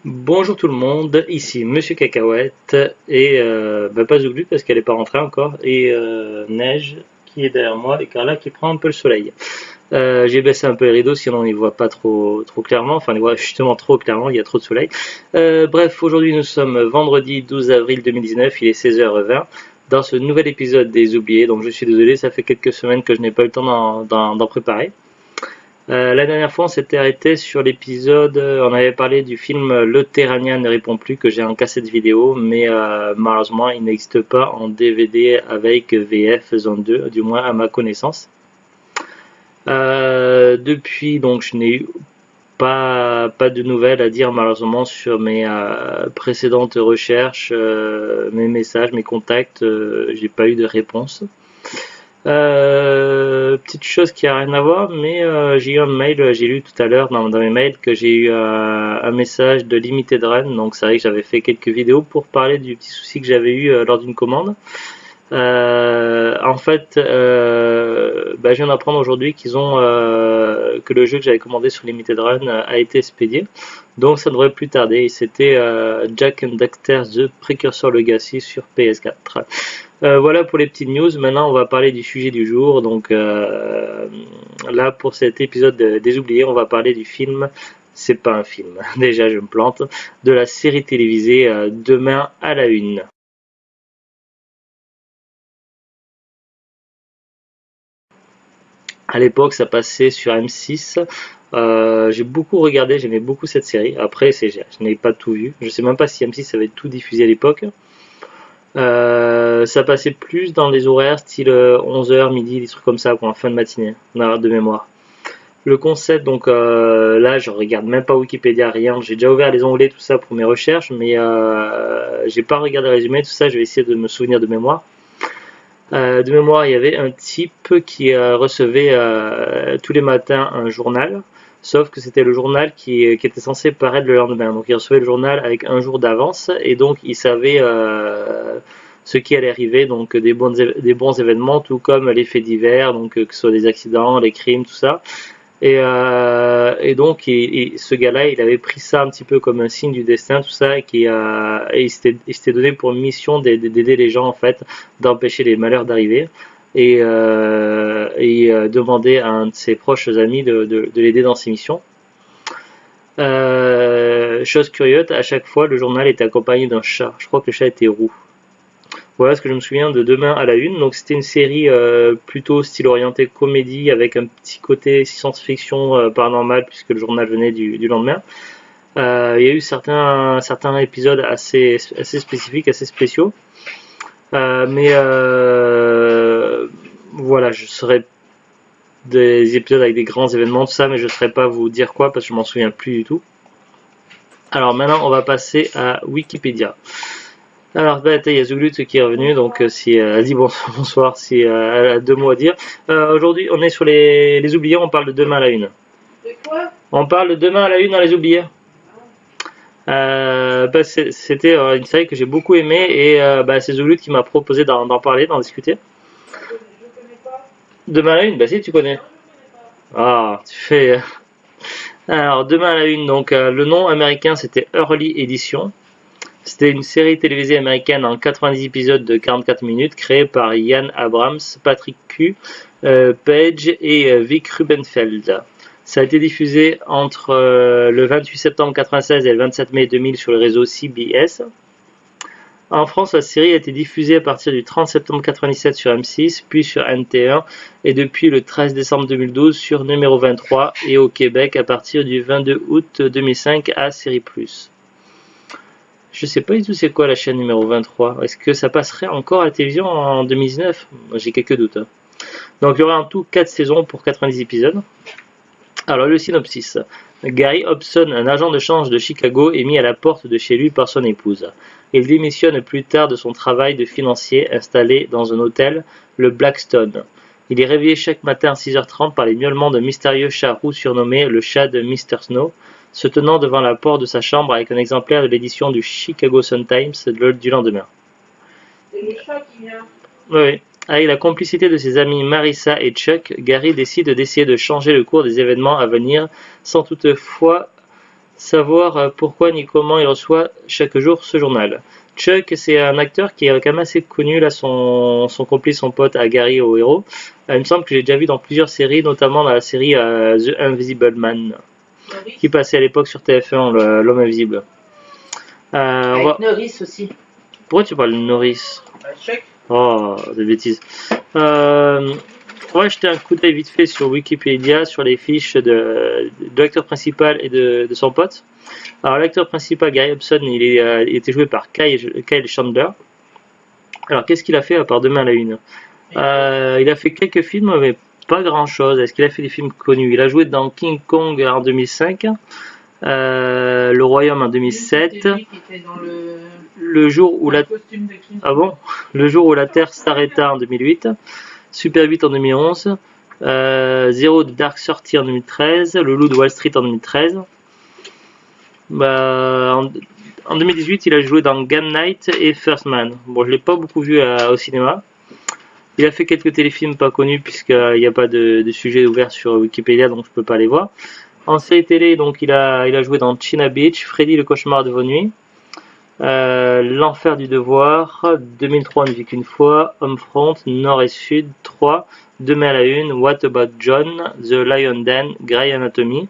Bonjour tout le monde, ici Monsieur Cacahuète et pas Zouglu parce qu'elle n'est pas rentrée encore et Neige qui est derrière moi et Carla qui prend un peu le soleil. J'ai baissé un peu les rideaux sinon on n'y voit pas trop clairement, enfin on y voit justement trop clairement, il y a trop de soleil. Bref, aujourd'hui nous sommes vendredi 12 avril 2019, il est 16h20 dans ce nouvel épisode des Oubliés, donc je suis désolé, ça fait quelques semaines que je n'ai pas eu le temps d'en préparer. La dernière fois, on s'était arrêté sur l'épisode, on avait parlé du film Le Terranien ne répond plus que j'ai en cassette vidéo, mais malheureusement, il n'existe pas en DVD avec VF Zone 2, du moins à ma connaissance. Depuis, donc, je n'ai eu pas de nouvelles à dire malheureusement sur mes précédentes recherches, mes messages, mes contacts, j'ai pas eu de réponse. Petite chose qui a rien à voir, mais j'ai eu un mail, j'ai lu tout à l'heure dans mes mails que j'ai eu un message de Limited Run, donc c'est vrai que j'avais fait quelques vidéos pour parler du petit souci que j'avais eu lors d'une commande. En fait, je viens d'apprendre aujourd'hui qu'ils ont que le jeu que j'avais commandé sur Limited Run a été expédié, donc ça devrait plus tarder. C'était Jack and Daxter The Precursor Legacy sur PS4. Voilà pour les petites news. Maintenant, on va parler du sujet du jour. Donc là, pour cet épisode des Oubliés, on va parler du film. C'est pas un film. Déjà, je me plante. De la série télévisée Demain à la une. À l'époque, ça passait sur M6. J'ai beaucoup regardé, j'aimais beaucoup cette série. Après, je n'ai pas tout vu. Je sais même pas si M6 avait tout diffusé à l'époque. Ça passait plus dans les horaires style 11h, midi, des trucs comme ça, quoi, en fin de matinée, de mémoire. Le concept, donc là, je regarde même pas Wikipédia, rien. J'ai déjà ouvert les onglets, tout ça pour mes recherches, mais j'ai pas regardé le résumé, tout ça. Je vais essayer de me souvenir de mémoire. De mémoire, il y avait un type qui recevait tous les matins un journal, sauf que c'était le journal qui était censé paraître le lendemain. Donc il recevait le journal avec un jour d'avance et donc il savait ce qui allait arriver, donc des bons événements, tout comme les faits divers, donc que ce soit des accidents, les crimes, tout ça. Et donc, ce gars-là, il avait pris ça un petit peu comme un signe du destin, tout ça, et il s'était donné pour mission d'aider les gens, en fait, d'empêcher les malheurs d'arriver. Et demandait à un de ses proches amis de l'aider dans ses missions. Chose curieuse, à chaque fois, le journal était accompagné d'un chat. Je crois que le chat était roux. Voilà ce que je me souviens de Demain à la une. Donc c'était une série plutôt style orienté comédie avec un petit côté science-fiction paranormal puisque le journal venait du lendemain. Il y a eu certains épisodes assez spécifiques, assez spéciaux. Mais voilà, je serais des épisodes avec des grands événements, tout ça, mais je ne saurais pas vous dire quoi parce que je m'en souviens plus du tout. Alors maintenant, on va passer à Wikipédia. Alors, il y a Zoulut qui est revenu, donc si elle a dit bonsoir, si elle a deux mots à dire. Aujourd'hui, on est sur les oubliés, on parle de Demain à la une. De quoi? On parle de Demain à la une dans les oubliés. C'était une série que j'ai beaucoup aimée et c'est Zoulut qui m'a proposé d'en parler, d'en discuter. Je connais pas. Demain à la une, si tu connais. Non, je connais pas. Ah, tu fais. Alors, Demain à la une, donc le nom américain c'était Early Edition. C'était une série télévisée américaine en 90 épisodes de 44 minutes créée par Ian Abrams, Patrick Q, Page et Vic Rubenfeld. Ça a été diffusé entre le 28 septembre 1996 et le 27 mai 2000 sur le réseau CBS. En France, la série a été diffusée à partir du 30 septembre 1997 sur M6, puis sur NT1 et depuis le 13 décembre 2012 sur numéro 23 et au Québec à partir du 22 août 2005 à Série Plus. Je sais pas du tout c'est quoi la chaîne numéro 23. Est-ce que ça passerait encore à la télévision en 2019? J'ai quelques doutes. Donc il y aura en tout 4 saisons pour 90 épisodes. Alors le synopsis. Gary Hobson, un agent de change de Chicago, est mis à la porte de chez lui par son épouse. Il démissionne plus tard de son travail de financier installé dans un hôtel, le Blackstone. Il est réveillé chaque matin à 6h30 par les miaulements d'un mystérieux chat roux surnommé le chat de Mr. Snow, se tenant devant la porte de sa chambre avec un exemplaire de l'édition du Chicago Sun-Times du lendemain. C'est le chat qui vient. Oui. Avec la complicité de ses amis Marissa et Chuck, Gary décide d'essayer de changer le cours des événements à venir sans toutefois savoir pourquoi ni comment il reçoit chaque jour ce journal. Chuck, c'est un acteur qui est quand même assez connu, là, son complice, son pote Gary au héros. Il me semble que j'ai déjà vu dans plusieurs séries, notamment dans la série The Invisible Man, qui passait à l'époque sur TF1, l'homme invisible. Avec Norris aussi. Pourquoi tu parles de Norris? Chuck. Oh, des bêtises. On va jeter un coup d'œil vite fait sur Wikipédia, sur les fiches de l'acteur principal et de son pote. Alors l'acteur principal, Gary Hobson, il était joué par Kyle Chandler. Alors qu'est-ce qu'il a fait à part Demain à la Une? Il a fait quelques films, mais pas grand chose. Est-ce qu'il a fait des films connus? Il a joué dans King Kong en 2005, Le Royaume en 2007, le jour où le jour où la Terre s'arrêta en 2008, Super 8 en 2011, Zero Dark Thirty en 2013, Le Loup de Wall Street en 2013. En 2018, il a joué dans Gun Night et First Man. Bon, je l'ai pas beaucoup vu au cinéma. Il a fait quelques téléfilms pas connus puisqu'il n'y a pas de sujet ouvert sur Wikipédia, donc je peux pas les voir. En série télé, donc il a joué dans China Beach, Freddy le cauchemar de vos nuits, L'enfer du devoir, 2003 ne vit qu'une fois, Homefront, Nord et Sud, 3, Demain à la Une, What About John, The Lion Den, Grey Anatomy,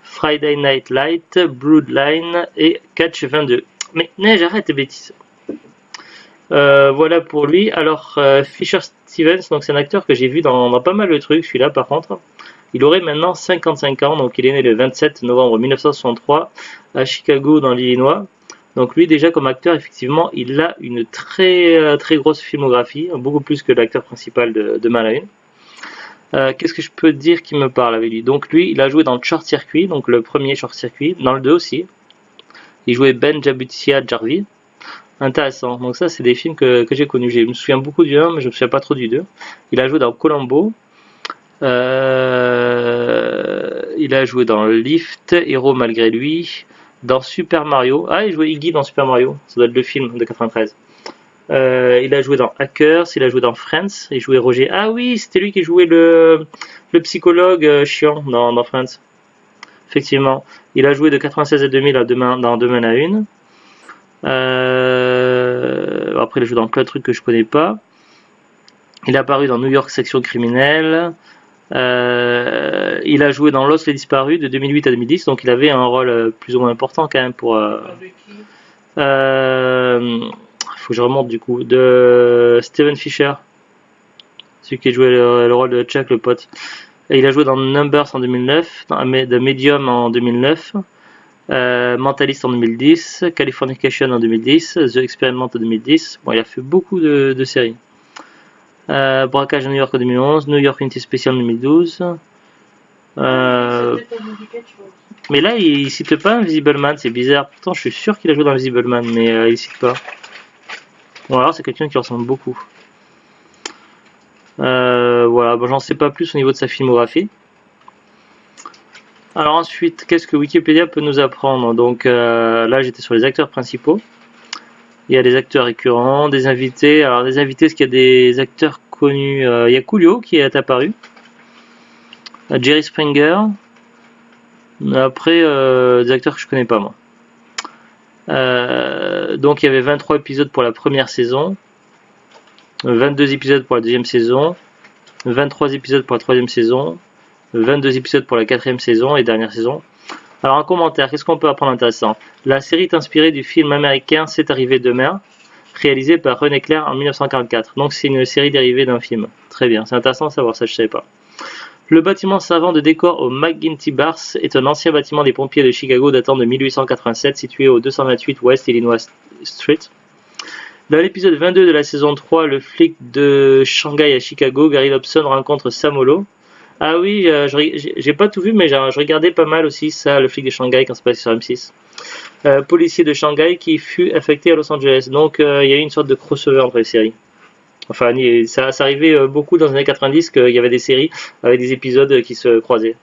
Friday Night Light, Bloodline et Catch 22. Mais j'arrête tes bêtises. Voilà pour lui. Alors Fisher Stevens, donc c'est un acteur que j'ai vu dans pas mal de trucs, celui-là par contre. Il aurait maintenant 55 ans, donc il est né le 27 novembre 1963 à Chicago dans l'Illinois. Donc lui déjà comme acteur, effectivement, il a une très grosse filmographie, beaucoup plus que l'acteur principal de Demain à la Une. Qu'est-ce que je peux dire qui me parle avec lui? Donc lui, il a joué dans Short Circuit, donc le premier Short Circuit, dans le 2 aussi. Il jouait Ben Jabutia Jarvis. Intéressant. Donc ça, c'est des films que j'ai connus. Je me souviens beaucoup du 1, mais je me souviens pas trop du 2. Il a joué dans Columbo. Il a joué dans Lift, Héros malgré lui. Dans Super Mario. Ah, il jouait Iggy dans Super Mario. Ça doit être le film de 93. Il a joué dans Hackers, il a joué dans Friends, il jouait Roger. Ah oui, c'était lui qui jouait le psychologue chiant dans Friends. Effectivement. Il a joué de 96 à 2000 dans Demain à Une. Après, il a joué dans plein de trucs que je connais pas. Il est apparu dans New York Section Criminelle. Il a joué dans Lost les Disparus de 2008 à 2010, donc il avait un rôle plus ou moins important quand même pour. Faut que je remonte du coup. De Steven Fisher, celui qui a joué le rôle de Chuck, le pote. Et il a joué dans Numbers en 2009, dans The Medium en 2009, Mentalist en 2010, Californication en 2010, The Experiment en 2010. Bon, il a fait beaucoup de séries. Braquage à New York en 2011, New York Unité Spéciale en 2012. Mais là, il cite pas Invisible Man, c'est bizarre. Pourtant, je suis sûr qu'il a joué dans Invisible Man, mais il cite pas. Bon, alors c'est quelqu'un qui ressemble beaucoup. Voilà, bon, j'en sais pas plus au niveau de sa filmographie. Alors ensuite, qu'est-ce que Wikipédia peut nous apprendre? Donc là, j'étais sur les acteurs principaux. Il y a des acteurs récurrents, des invités. Alors des invités, est-ce qu'il y a des acteurs connus? Il y a Coolio qui est apparu. Jerry Springer. Après, des acteurs que je connais pas moi. Donc il y avait 23 épisodes pour la première saison, 22 épisodes pour la deuxième saison, 23 épisodes pour la troisième saison, 22 épisodes pour la quatrième saison et dernière saison. Alors en commentaire, qu'est-ce qu'on peut apprendre intéressant? La série est inspirée du film américain C'est arrivé demain, réalisé par René Clair en 1944. Donc c'est une série dérivée d'un film. Très bien, c'est intéressant de savoir ça, je ne savais pas. Le bâtiment servant de décor au McGinty Bars est un ancien bâtiment des pompiers de Chicago datant de 1887, situé au 228 West Illinois Street. Dans l'épisode 22 de la saison 3, le flic de Shanghai à Chicago, Gary Hobson rencontre Sam Holo. Ah oui, j'ai pas tout vu, mais je regardais pas mal aussi ça, le flic de Shanghai, quand c'est passé sur M6. Policier de Shanghai qui fut affecté à Los Angeles. Donc il y a eu une sorte de crossover entre les séries. Enfin, ça arrivait beaucoup dans les années 90 qu'il y avait des séries avec des épisodes qui se croisaient.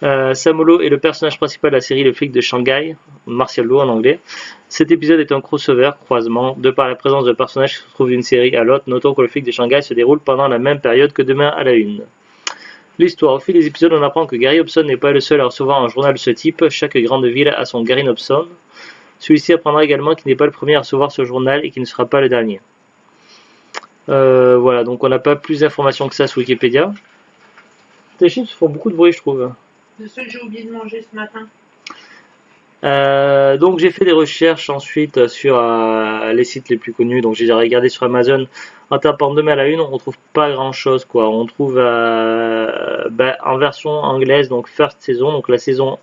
Sam Holo est le personnage principal de la série Le flic de Shanghai, Martial Law en anglais. Cet épisode est un crossover, croisement, de par la présence de personnages qui se trouvent d'une série à l'autre. Notons que Le flic de Shanghai se déroule pendant la même période que Demain à la Une. L'histoire. Au fil des épisodes, on apprend que Gary Hobson n'est pas le seul à recevoir un journal de ce type. Chaque grande ville a son Gary Hobson. Celui-ci apprendra également qu'il n'est pas le premier à recevoir ce journal et qu'il ne sera pas le dernier. Voilà, donc on n'a pas plus d'informations que ça sur Wikipédia. Tes chips font beaucoup de bruit, je trouve. C'est ceux que j'ai oublié de manger ce matin. Donc j'ai fait des recherches ensuite sur les sites les plus connus. Donc j'ai regardé sur Amazon. En tapant demain à la une, on trouve pas grand chose quoi. On trouve en version anglaise, donc first saison, donc la saison,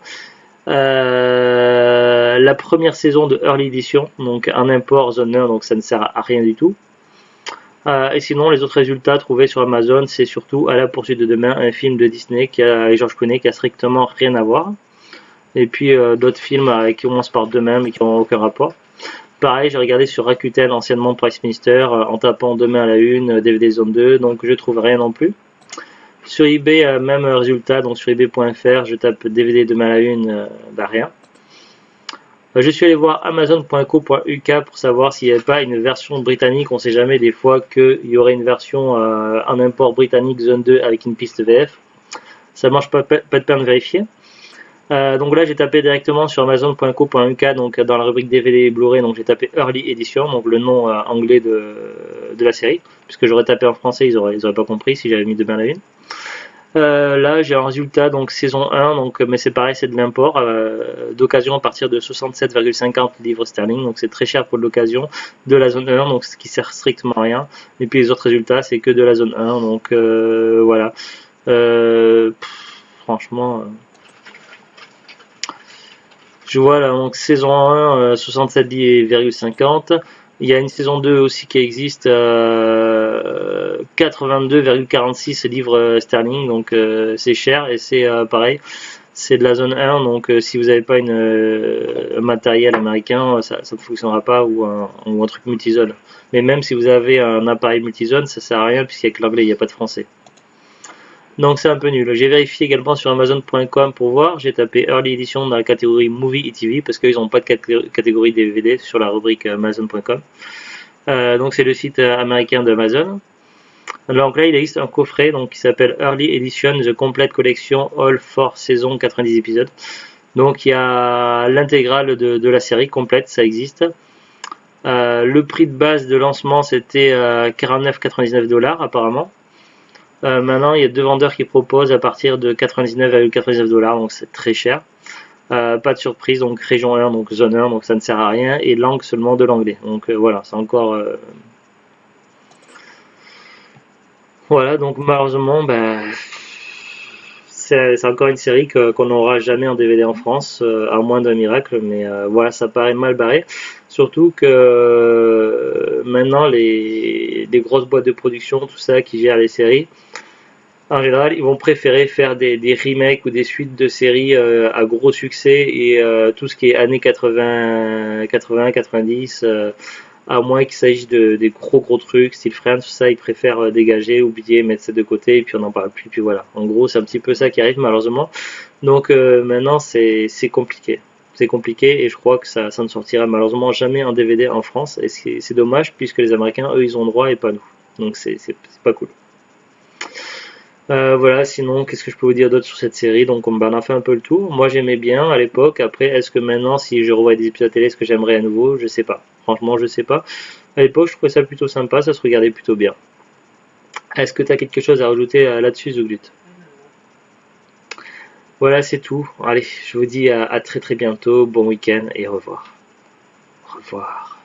la première saison de Early Edition, donc un import zone 1, donc ça ne sert à rien du tout. Et sinon, les autres résultats trouvés sur Amazon, c'est surtout À la poursuite de demain, un film de Disney avec George Clooney qui a strictement rien à voir. Et puis d'autres films qui commencent par demain mais qui n'ont aucun rapport. Pareil, j'ai regardé sur Rakuten, anciennement Price Minister, en tapant demain à la une, DVD Zone 2, donc je trouve rien non plus. Sur eBay, même résultat, donc sur ebay.fr, je tape DVD demain à la une, rien. Je suis allé voir amazon.co.uk pour savoir s'il n'y avait pas une version britannique. On ne sait jamais des fois qu'il y aurait une version en import britannique Zone 2 avec une piste VF. Ça ne mange pas de peine de vérifier. Donc là j'ai tapé directement sur amazon.co.uk, donc dans la rubrique DVD et Blu-ray, donc j'ai tapé Early Edition, donc le nom anglais de la série, puisque j'aurais tapé en français, ils auraient pas compris si j'avais mis demain à la une. Là j'ai un résultat, donc saison 1, donc, mais c'est pareil, c'est de l'import, d'occasion à partir de 67,50 livres sterling, donc c'est très cher pour de l'occasion, de la zone 1, donc ce qui sert strictement à rien, et puis les autres résultats c'est que de la zone 1, donc voilà. Franchement... Je vois là, donc saison 1, 67,50. Il y a une saison 2 aussi qui existe, 82,46 livres sterling, donc c'est cher et c'est pareil, c'est de la zone 1, donc si vous n'avez pas un matériel américain, ça ne fonctionnera pas, ou un truc multizone. Mais même si vous avez un appareil multizone, ça sert à rien puisqu'il n'y a que l'anglais, il n'y a pas de français. Donc c'est un peu nul. J'ai vérifié également sur Amazon.com pour voir. J'ai tapé Early Edition dans la catégorie Movie et TV parce qu'ils n'ont pas de catégorie DVD sur la rubrique Amazon.com. Donc c'est le site américain d'Amazon. Donc là il existe un coffret donc, qui s'appelle Early Edition The Complete Collection All 4 saisons 90 épisodes. Donc il y a l'intégrale de la série complète, ça existe. Le prix de base de lancement c'était 49,99 $ apparemment. Maintenant, il y a deux vendeurs qui proposent à partir de 99,99 $, donc c'est très cher. Pas de surprise, donc région 1, donc zone 1, donc ça ne sert à rien, et langue seulement de l'anglais. Donc voilà, c'est encore... Voilà, donc malheureusement, c'est encore une série qu'on n'aura jamais en DVD en France, à moins d'un miracle, mais voilà, ça paraît mal barré. Surtout que maintenant, les grosses boîtes de production, tout ça, qui gèrent les séries, en général, ils vont préférer faire des remakes ou des suites de séries à gros succès et tout ce qui est années 80, 90, à moins qu'il s'agisse des gros trucs, style Friends, tout ça, ils préfèrent dégager, oublier, mettre ça de côté et puis on n'en parle plus. Puis voilà. En gros, c'est un petit peu ça qui arrive malheureusement. Donc maintenant, c'est compliqué. C'est compliqué et je crois que ça ne sortira malheureusement jamais en DVD en France. Et c'est dommage puisque les Américains, eux, ils ont le droit et pas nous. Donc c'est pas cool. Voilà, sinon, qu'est-ce que je peux vous dire d'autre sur cette série? Donc, on a fait un peu le tour. Moi, j'aimais bien à l'époque. Après, est-ce que maintenant, si je revois des épisodes télé, est-ce que j'aimerais à nouveau? Je sais pas. Franchement, je sais pas. À l'époque, je trouvais ça plutôt sympa, ça se regardait plutôt bien. Est-ce que tu as quelque chose à rajouter là-dessus, Zuglut? Voilà, c'est tout. Allez, je vous dis à très bientôt. Bon week-end et au revoir. Au revoir.